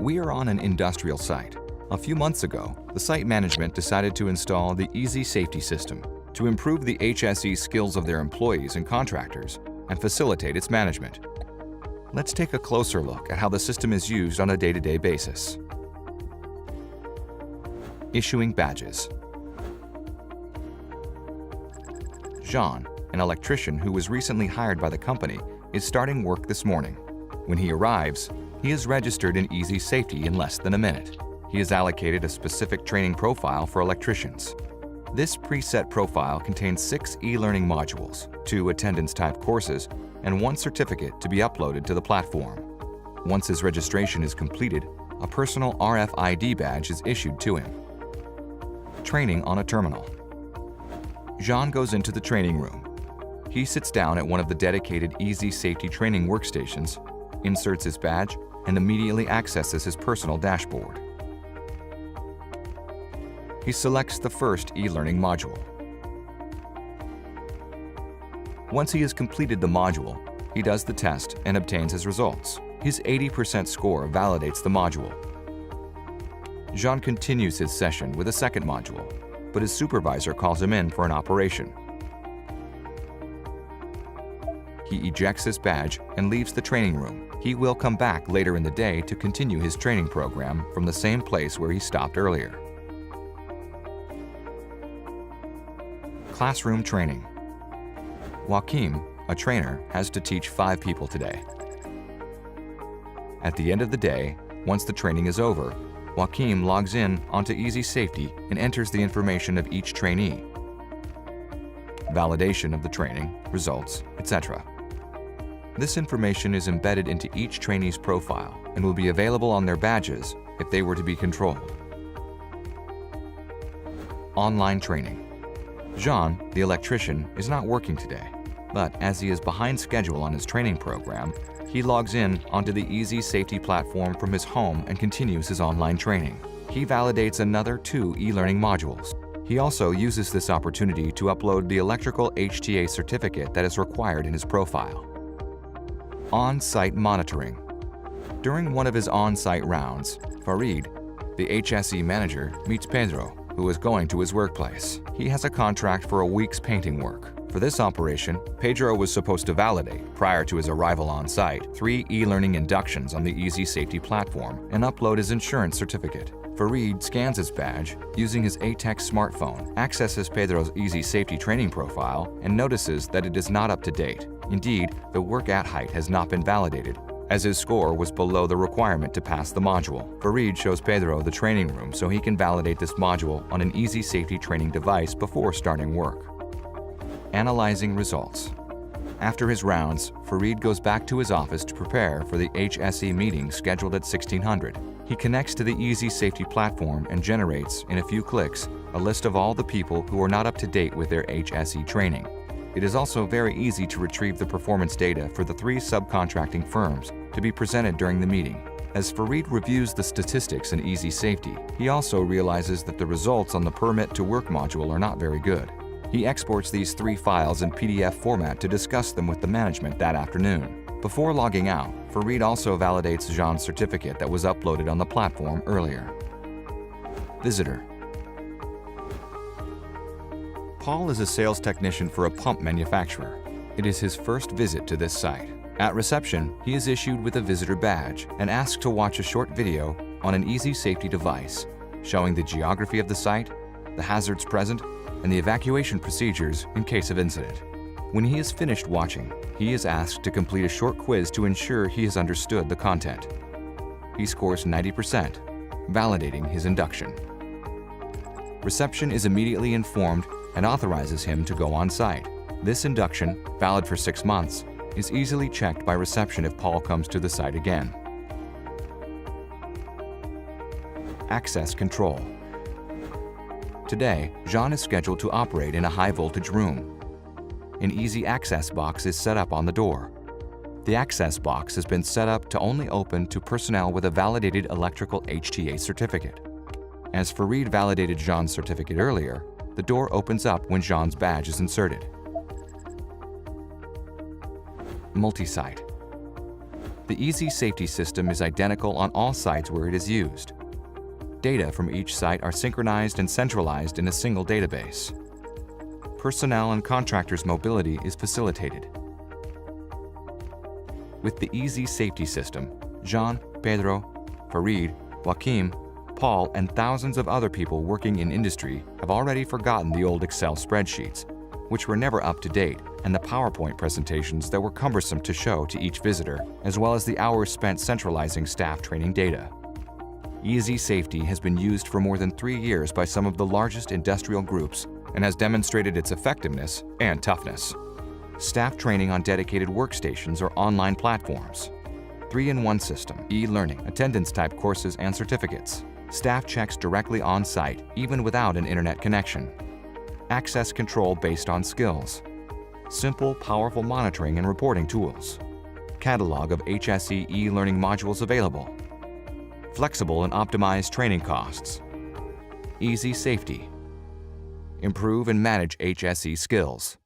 We are on an industrial site. A few months ago, the site management decided to install the Izi Safety system to improve the HSE skills of their employees and contractors and facilitate its management. Let's take a closer look at how the system is used on a day-to-day basis. Issuing badges. Jean, an electrician who was recently hired by the company, is starting work this morning. When he arrives, he is registered in Izi Safety in less than a minute. He is allocated a specific training profile for electricians. This preset profile contains 6 e-learning modules, 2 attendance-type courses, and 1 certificate to be uploaded to the platform. Once his registration is completed, a personal RFID badge is issued to him. Training on a terminal. Jean goes into the training room. He sits down at one of the dedicated Izi Safety training workstations, inserts his badge, and immediately accesses his personal dashboard. He selects the first e-learning module. Once he has completed the module, he does the test and obtains his results. His 80% score validates the module. Jean continues his session with a second module, but his supervisor calls him in for an operation. He ejects his badge and leaves the training room. He will come back later in the day to continue his training program from the same place where he stopped earlier. Classroom training. Joachim, a trainer, has to teach 5 people today. At the end of the day, once the training is over, Joachim logs in onto Izi Safety and enters the information of each trainee, validation of the training, results, etc. This information is embedded into each trainee's profile and will be available on their badges if they were to be controlled. Online training. Jean, the electrician, is not working today, but as he is behind schedule on his training program, he logs in onto the Izi Safety platform from his home and continues his online training. He validates another 2 e-learning modules. He also uses this opportunity to upload the electrical HTA certificate that is required in his profile. On-site monitoring. During one of his on-site rounds, Farid, the HSE manager, meets Pedro, who is going to his workplace. He has a contract for a week's painting work. For this operation, Pedro was supposed to validate, prior to his arrival on site, 3 e-learning inductions on the Izi Safety platform and upload his insurance certificate. Farid scans his badge using his ATEX smartphone, accesses Pedro's Izi Safety training profile, and notices that it is not up to date. Indeed, the work at height has not been validated, as his score was below the requirement to pass the module. Farid shows Pedro the training room so he can validate this module on an Izi Safety training device before starting work. Analyzing results. After his rounds, Farid goes back to his office to prepare for the HSE meeting scheduled at 1600. He connects to the Izi Safety platform and generates, in a few clicks, a list of all the people who are not up to date with their HSE training. It is also very easy to retrieve the performance data for the 3 subcontracting firms to be presented during the meeting. As Farid reviews the statistics in Izi Safety, he also realizes that the results on the Permit to Work module are not very good. He exports these 3 files in PDF format to discuss them with the management that afternoon. Before logging out, Farid also validates Jean's certificate that was uploaded on the platform earlier. Visitor. Paul is a sales technician for a pump manufacturer. It is his first visit to this site. At reception, he is issued with a visitor badge and asked to watch a short video on an Izi Safety device, showing the geography of the site, the hazards present, and the evacuation procedures in case of incident. When he is finished watching, he is asked to complete a short quiz to ensure he has understood the content. He scores 90%, validating his induction. Reception is immediately informed and authorizes him to go on site. This induction, valid for 6 months, is easily checked by reception if Paul comes to the site again. Access control. Today, Jean is scheduled to operate in a high-voltage room. An easy access box is set up on the door. The access box has been set up to only open to personnel with a validated electrical HTA certificate. As Farid validated Jean's certificate earlier, the door opens up when Jean's badge is inserted. Multi-site. The Izi Safety system is identical on all sites where it is used. Data from each site are synchronized and centralized in a single database. Personnel and contractors' mobility is facilitated. With the Izi Safety system, Jean, Pedro, Farid, Joaquim, Paul, and thousands of other people working in industry have already forgotten the old Excel spreadsheets, which were never up to date, and the PowerPoint presentations that were cumbersome to show to each visitor, as well as the hours spent centralizing staff training data. Izi Safety has been used for more than 3 years by some of the largest industrial groups and has demonstrated its effectiveness and toughness. Staff training on dedicated workstations or online platforms. 3-in-1 system, e-learning, attendance-type courses and certificates. Staff checks directly on-site, even without an internet connection. Access control based on skills. Simple, powerful monitoring and reporting tools. Catalog of HSE e-learning modules available. Flexible and optimized training costs. Izi Safety. Improve and manage HSE skills.